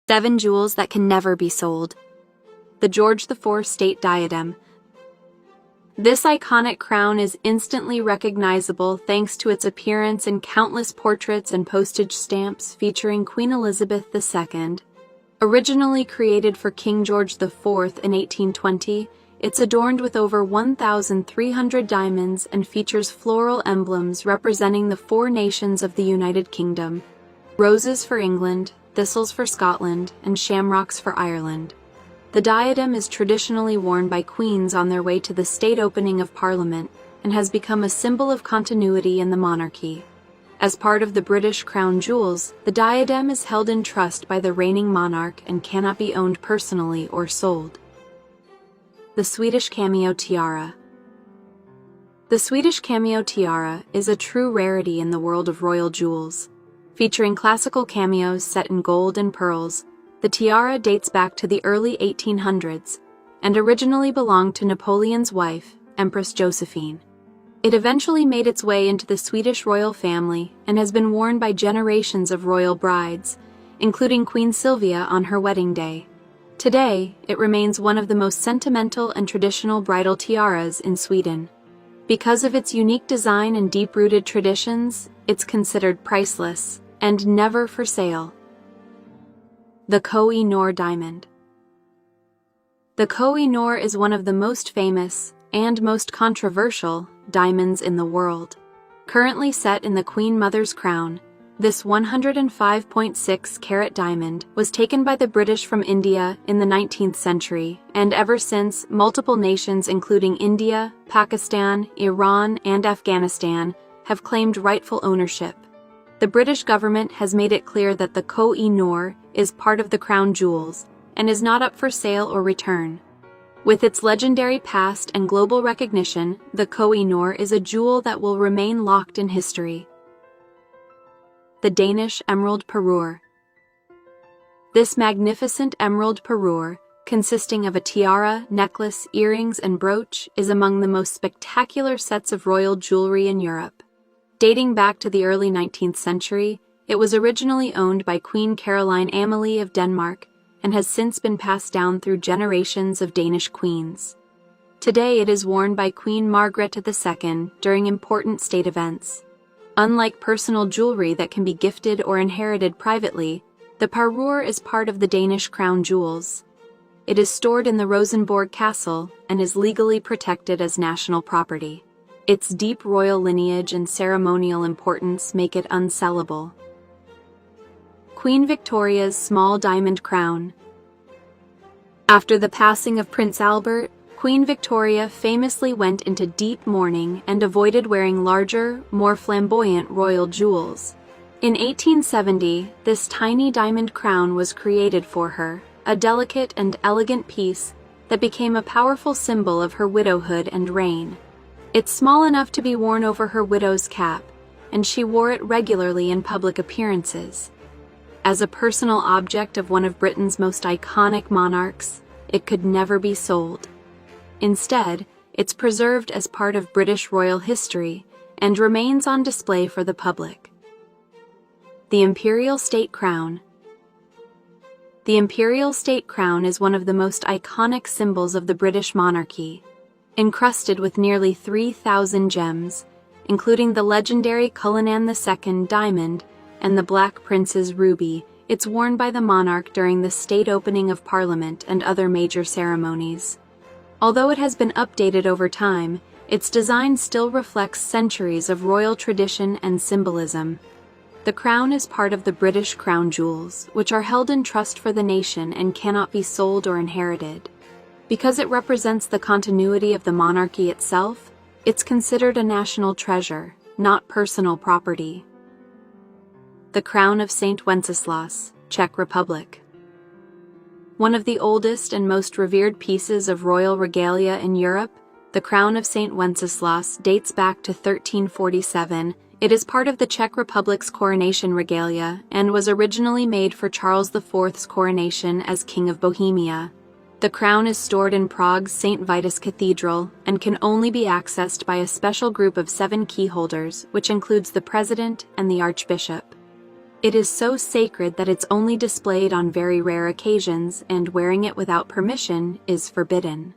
7 Jewels that can never be sold. The George IV State Diadem. This iconic crown is instantly recognizable thanks to its appearance in countless portraits and postage stamps featuring Queen Elizabeth II. Originally created for King George IV in 1820, it's adorned with over 1,300 diamonds and features floral emblems representing the 4 nations of the United Kingdom: roses for England, thistles for Scotland, and shamrocks for Ireland. The diadem is traditionally worn by queens on their way to the state opening of Parliament and has become a symbol of continuity in the monarchy. As part of the British Crown Jewels, the diadem is held in trust by the reigning monarch and cannot be owned personally or sold. The Swedish Cameo Tiara. The Swedish Cameo Tiara is a true rarity in the world of royal jewels. Featuring classical cameos set in gold and pearls, the tiara dates back to the early 1800s and originally belonged to Napoleon's wife, Empress Josephine. It eventually made its way into the Swedish royal family and has been worn by generations of royal brides, including Queen Sylvia on her wedding day. Today, it remains one of the most sentimental and traditional bridal tiaras in Sweden. Because of its unique design and deep-rooted traditions, it's considered priceless and never for sale. The Koh-i-Noor Diamond. The Koh-i-Noor is one of the most famous and most controversial diamonds in the world. Currently set in the Queen Mother's crown, this 105.6-carat diamond was taken by the British from India in the 19th century, and ever since, multiple nations including India, Pakistan, Iran, and Afghanistan have claimed rightful ownership. The British government has made it clear that the Koh-i-Noor is part of the crown jewels and is not up for sale or return. With its legendary past and global recognition, the Koh-i-Noor is a jewel that will remain locked in history. The Danish Emerald Parure. This magnificent emerald parure, consisting of a tiara, necklace, earrings, and brooch, is among the most spectacular sets of royal jewelry in Europe. Dating back to the early 19th century, it was originally owned by Queen Caroline Amalie of Denmark and has since been passed down through generations of Danish queens. Today it is worn by Queen Margrethe II during important state events. Unlike personal jewelry that can be gifted or inherited privately, the parure is part of the Danish crown jewels. It is stored in the Rosenborg Castle and is legally protected as national property. Its deep royal lineage and ceremonial importance make it unsellable. Queen Victoria's Small Diamond Crown. After the passing of Prince Albert, Queen Victoria famously went into deep mourning and avoided wearing larger, more flamboyant royal jewels. In 1870, this tiny diamond crown was created for her, a delicate and elegant piece that became a powerful symbol of her widowhood and reign. It's small enough to be worn over her widow's cap, and she wore it regularly in public appearances. As a personal object of one of Britain's most iconic monarchs, it could never be sold. Instead, it's preserved as part of British royal history and remains on display for the public. The Imperial State Crown. The Imperial State Crown is one of the most iconic symbols of the British monarchy. Encrusted with nearly 3,000 gems, including the legendary Cullinan II diamond and the Black Prince's ruby, it's worn by the monarch during the state opening of Parliament and other major ceremonies. Although it has been updated over time, its design still reflects centuries of royal tradition and symbolism. The crown is part of the British crown jewels, which are held in trust for the nation and cannot be sold or inherited. Because it represents the continuity of the monarchy itself, it's considered a national treasure, not personal property. The Crown of St. Wenceslas, Czech Republic. One of the oldest and most revered pieces of royal regalia in Europe, the Crown of St. Wenceslas dates back to 1347. It is part of the Czech Republic's coronation regalia and was originally made for Charles IV's coronation as King of Bohemia. The crown is stored in Prague's St. Vitus Cathedral and can only be accessed by a special group of 7 key holders, which includes the president and the archbishop. It is so sacred that it's only displayed on very rare occasions, and wearing it without permission is forbidden.